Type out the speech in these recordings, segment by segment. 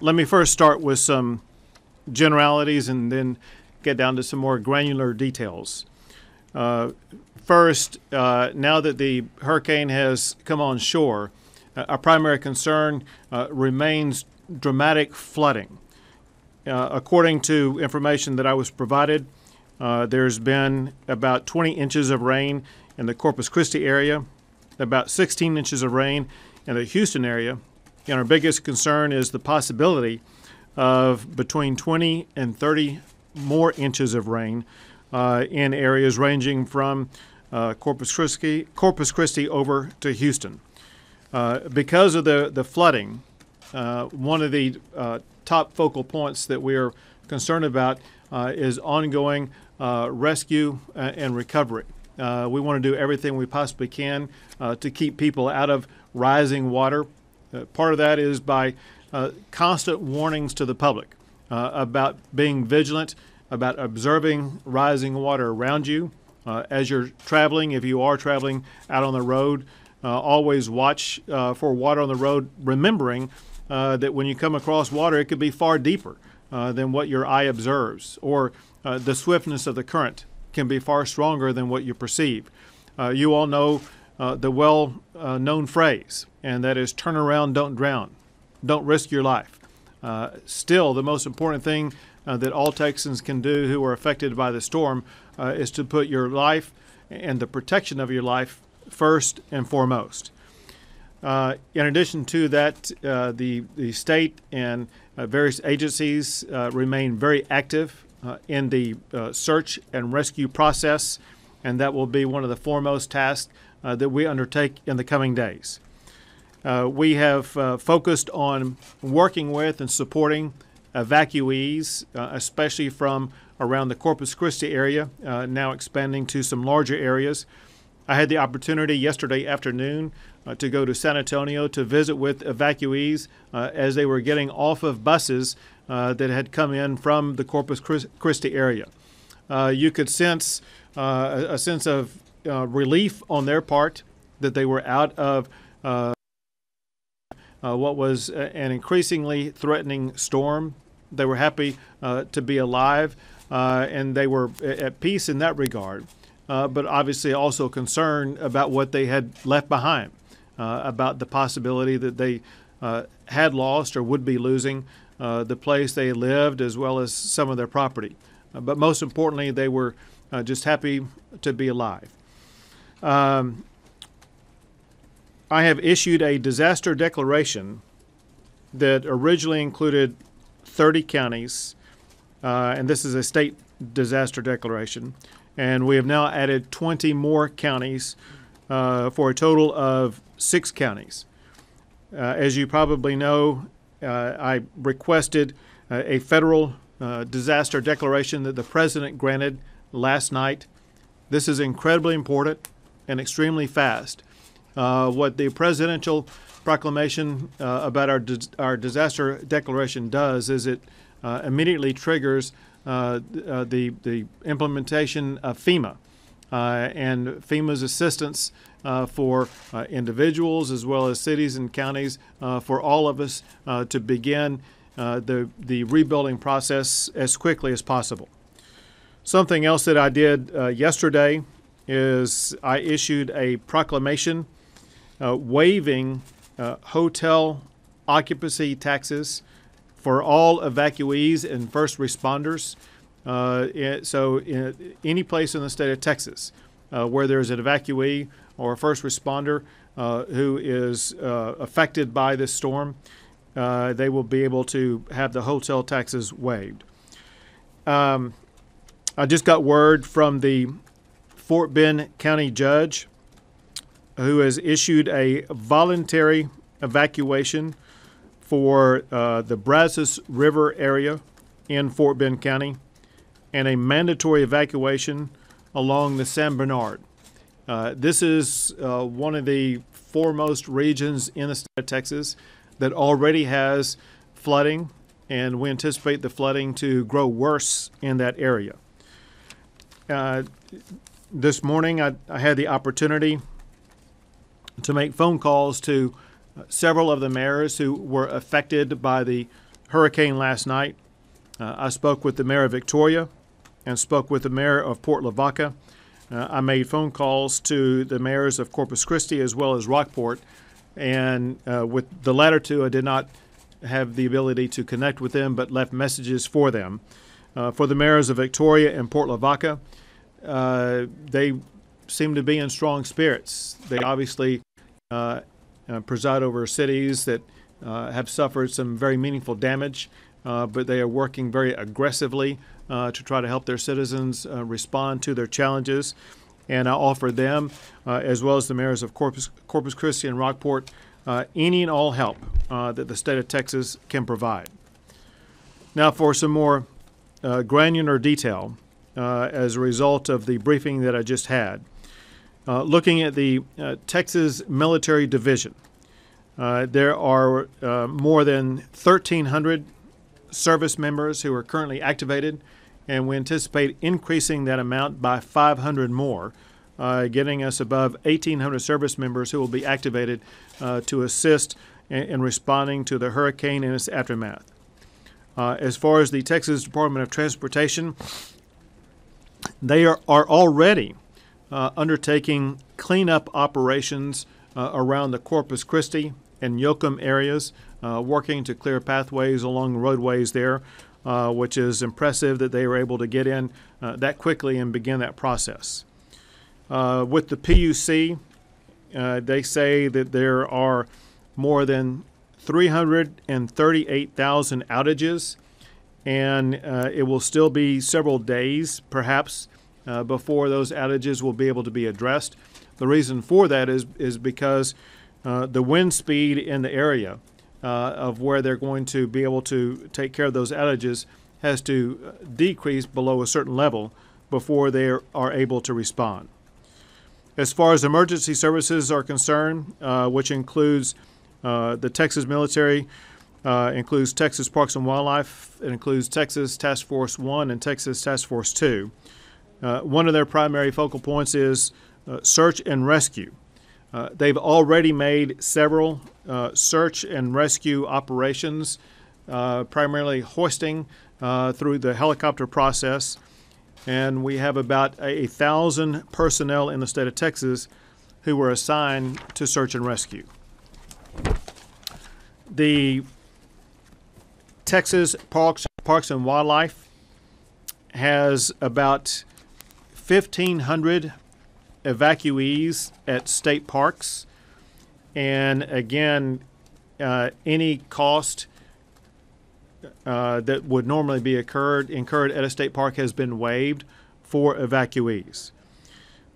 Let me first start with some generalities and then get down to some more granular details. First, now that the hurricane has come on shore, our primary concern remains dramatic flooding. According to information that I was provided, there's been about 20 inches of rain in the Corpus Christi area, about 16 inches of rain in the Houston area, and our biggest concern is the possibility of between 20 and 30 more inches of rain in areas ranging from Corpus Christi over to Houston. Because of the flooding, one of the top focal points that we are concerned about is ongoing rescue and recovery. We want to do everything we possibly can to keep people out of rising water. Part of that is by constant warnings to the public about being vigilant, about observing rising water around you. As you're traveling, if you are traveling out on the road, always watch for water on the road, remembering that when you come across water, it could be far deeper than what your eye observes, or the swiftness of the current can be far stronger than what you perceive. You all know the well-known phrase, and that is turn around, don't drown. Don't risk your life. Still, the most important thing that all Texans can do who are affected by the storm is to put your life and the protection of your life first and foremost. In addition to that, the state and various agencies remain very active in the search and rescue process, and that will be one of the foremost tasks that we undertake in the coming days. We have focused on working with and supporting evacuees, especially from around the Corpus Christi area, now expanding to some larger areas. I had the opportunity yesterday afternoon to go to San Antonio to visit with evacuees as they were getting off of buses that had come in from the Corpus Christi area. You could sense a sense of relief on their part that they were out of what was an increasingly threatening storm. They were happy to be alive, and they were at peace in that regard, but obviously also concerned about what they had left behind, about the possibility that they had lost or would be losing the place they lived as well as some of their property. But most importantly, they were just happy to be alive. I have issued a disaster declaration that originally included 30 counties, and this is a state disaster declaration, and we have now added 20 more counties for a total of 6 counties. As you probably know, I requested a federal disaster declaration that the President granted last night. This is incredibly important and extremely fast. What the presidential proclamation about our disaster declaration does is it immediately triggers the implementation of FEMA and FEMA's assistance for individuals as well as cities and counties, for all of us to begin the rebuilding process as quickly as possible. Something else that I did yesterday is I issued a proclamation waiving hotel occupancy taxes for all evacuees and first responders. So any place in the state of Texas where there's an evacuee or a first responder who is affected by this storm, they will be able to have the hotel taxes waived. I just got word from the Fort Bend County Judge, who has issued a voluntary evacuation for the Brazos River area in Fort Bend County and a mandatory evacuation along the San Bernard. This is one of the foremost regions in the state of Texas that already has flooding, and we anticipate the flooding to grow worse in that area. This morning I had the opportunity to make phone calls to several of the mayors who were affected by the hurricane last night. I spoke with the mayor of Victoria and spoke with the mayor of Port Lavaca. I made phone calls to the mayors of Corpus Christi as well as Rockport, and with the latter two, I did not have the ability to connect with them, but left messages for them. For the mayors of Victoria and Port Lavaca, they seem to be in strong spirits. They obviously preside over cities that have suffered some very meaningful damage, but they are working very aggressively to try to help their citizens respond to their challenges. And I offer them, as well as the mayors of Corpus Christi and Rockport, any and all help that the state of Texas can provide. Now for some more granular detail as a result of the briefing that I just had. Looking at the Texas Military Division, there are more than 1,300 service members who are currently activated, and we anticipate increasing that amount by 500 more, getting us above 1,800 service members who will be activated to assist in responding to the hurricane and its aftermath. As far as the Texas Department of Transportation, they are already undertaking cleanup operations around the Corpus Christi and Yoakum areas, working to clear pathways along the roadways there, which is impressive that they were able to get in that quickly and begin that process. With the PUC, they say that there are more than 338,000 outages, and it will still be several days, perhaps, before those outages will be able to be addressed. The reason for that is because the wind speed in the area of where they're going to be able to take care of those outages has to decrease below a certain level before they are able to respond. As far as emergency services are concerned, which includes the Texas military, includes Texas Parks and Wildlife, it includes Texas Task Force 1 and Texas Task Force 2. One of their primary focal points is search and rescue. They've already made several search and rescue operations, primarily hoisting through the helicopter process, and we have about 1,000 personnel in the state of Texas who were assigned to search and rescue. The Texas Parks and Wildlife has about 1,500 evacuees at state parks, and again, any cost that would normally be incurred at a state park has been waived for evacuees.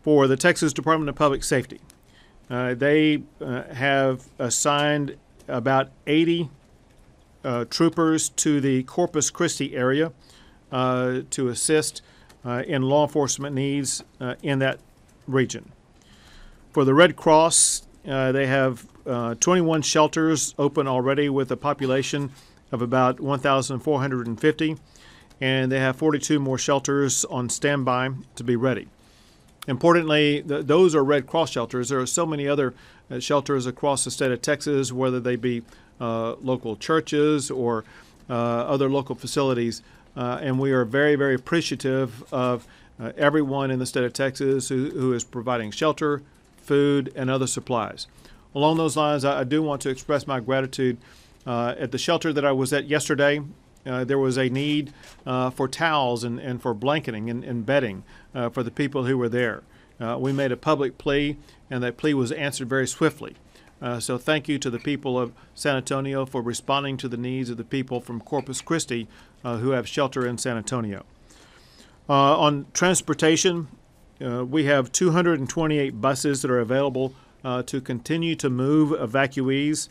For the Texas Department of Public Safety, they have assigned about 80 troopers to the Corpus Christi area to assist in law enforcement needs in that region. For the Red Cross, they have 21 shelters open already with a population of about 1,450, and they have 42 more shelters on standby to be ready. Importantly, those are Red Cross shelters. There are so many other shelters across the state of Texas, whether they be local churches or other local facilities, and we are very, very appreciative of everyone in the state of Texas who is providing shelter, food, and other supplies. Along those lines, I do want to express my gratitude. At the shelter that I was at yesterday, there was a need for towels and for blanketing and bedding for the people who were there. We made a public plea, and that plea was answered very swiftly. So thank you to the people of San Antonio for responding to the needs of the people from Corpus Christi who have shelter in San Antonio. On transportation, we have 228 buses that are available to continue to move evacuees,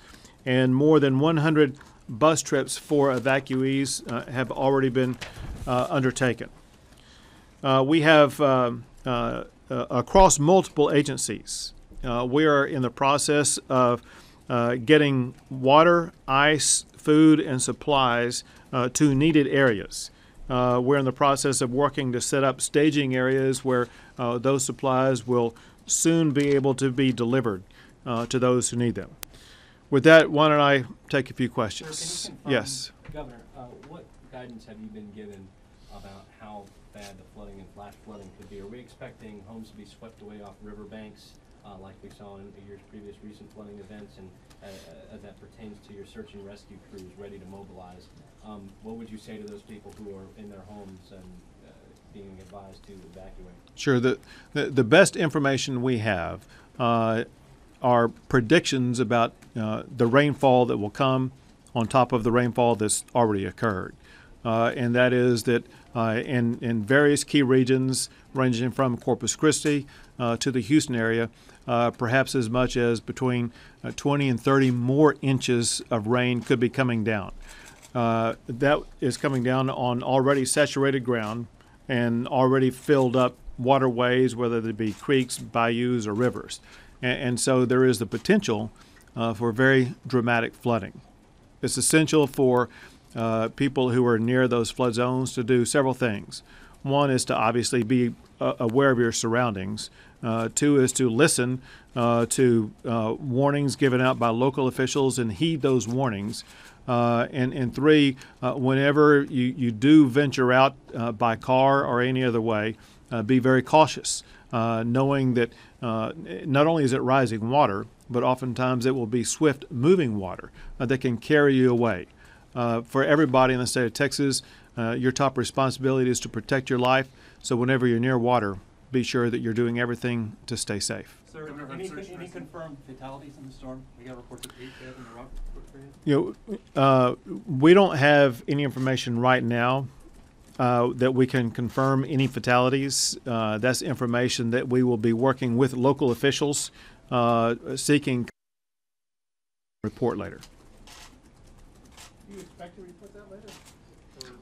and more than 100 bus trips for evacuees have already been undertaken. We have, across multiple agencies, we are in the process of getting water, ice, food, and supplies to needed areas. We're in the process of working to set up staging areas where those supplies will soon be able to be delivered to those who need them. With that, why don't I take a few questions? Sir, can you confirm, Yes. Governor, what guidance have you been given about how bad the flooding and flash flooding could be? Are we expecting homes to be swept away off riverbanks like we saw in years previous recent flooding events, and as that pertains to your search and rescue crews ready to mobilize? What would you say to those people who are in their homes and being advised to evacuate? Sure. The best information we have are predictions about the rainfall that will come on top of the rainfall that's already occurred. And that is that in various key regions, ranging from Corpus Christi to the Houston area, perhaps as much as between 20 and 30 more inches of rain could be coming down. That is coming down on already saturated ground and already filled up waterways, whether they be creeks, bayous, or rivers. And so there is the potential for very dramatic flooding. It's essential for people who are near those flood zones to do several things. One is to obviously be aware of your surroundings. Two is to listen to warnings given out by local officials and heed those warnings. And three, whenever you do venture out by car or any other way, be very cautious, knowing that not only is it rising water, but oftentimes it will be swift moving water that can carry you away. For everybody in the state of Texas, your top responsibility is to protect your life. So whenever you're near water, be sure that you're doing everything to stay safe. Sir, any confirmed fatalities in the storm? We got reports of 8 dead in the Rockford area. You know, we don't have any information right now that we can confirm any fatalities. That's information that we will be working with local officials seeking report later. Do you expect to report that later?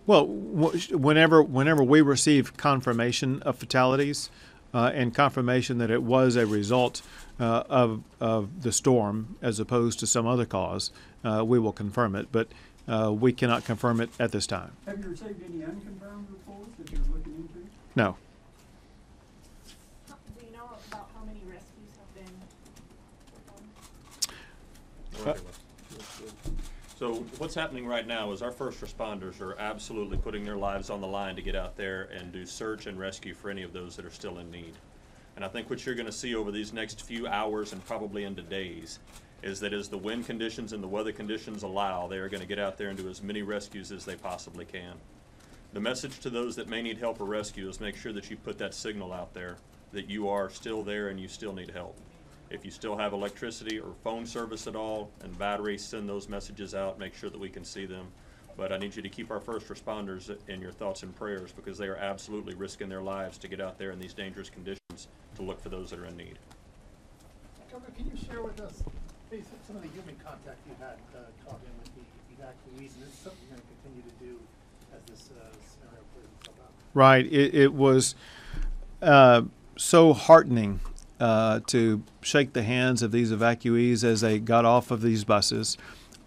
Well, whenever we receive confirmation of fatalities and confirmation that it was a result of the storm as opposed to some other cause, we will confirm it. But we cannot confirm it at this time. Have you received any unconfirmed reports that you're looking into? No. Do you know about how many rescues have been performed? So what's happening right now is our first responders are absolutely putting their lives on the line to get out there and do search and rescue for any of those that are still in need. And I think what you're going to see over these next few hours and probably into days is that as the wind conditions and the weather conditions allow, they are going to get out there and do as many rescues as they possibly can. The message to those that may need help or rescue is make sure that you put that signal out there that you are still there and you still need help. If you still have electricity or phone service at all and batteries, send those messages out, make sure that we can see them. But I need you to keep our first responders in your thoughts and prayers because they are absolutely risking their lives to get out there in these dangerous conditions to look for those that are in need. Governor, can you share with us some of the human contact you had talking with the evacuees, and this is something you're going to continue to do as this scenario plays itself out? Right. It was so heartening to shake the hands of these evacuees as they got off of these buses.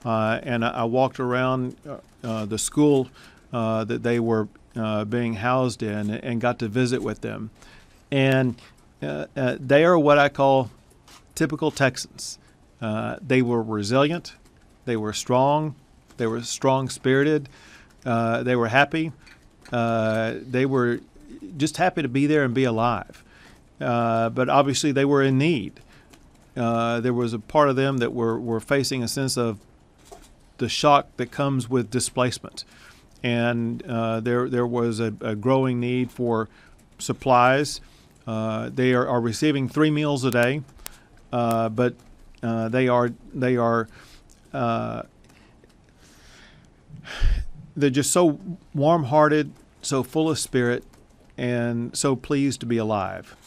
And I walked around the school that they were being housed in and got to visit with them. And they are what I call typical Texans. They were resilient. They were strong. They were strong-spirited. They were happy. They were just happy to be there and be alive. But obviously they were in need. There was a part of them that were facing a sense of the shock that comes with displacement. And there was a growing need for supplies. They are receiving 3 meals a day, but they're just so warm-hearted, so full of spirit, and so pleased to be alive.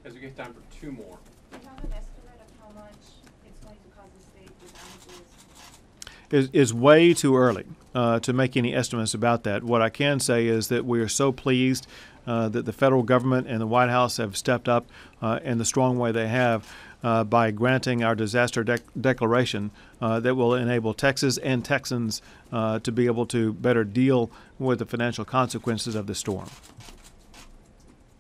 As we get time for 2 more. Do you have an estimate of how much it's going to cost the state with damages? Is way too early to make any estimates about that. What I can say is that we are so pleased that the federal government and the White House have stepped up in the strong way they have by granting our disaster declaration that will enable Texas and Texans to be able to better deal with the financial consequences of the storm.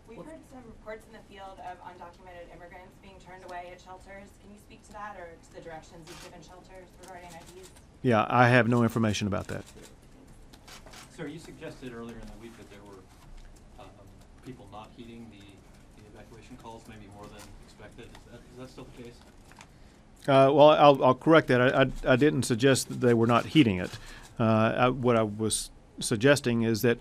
We've heard some reports in the field of undocumented immigrants being turned away at shelters. Can you speak to that or to the the directions you've given shelters regarding IDs? Yeah, I have no information about that. Sir, you suggested earlier in the week that there were people not heeding the evacuation calls, maybe more than expected. Is that still the case? Well, I'll correct that. I didn't suggest that they were not heeding it. What I was suggesting is that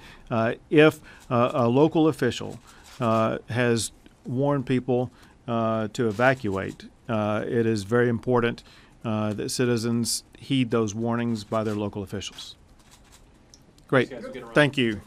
if a local official has warned people to evacuate, it is very important that citizens heed those warnings by their local officials. Great. Thanks, guys. We'll get around. Thank you.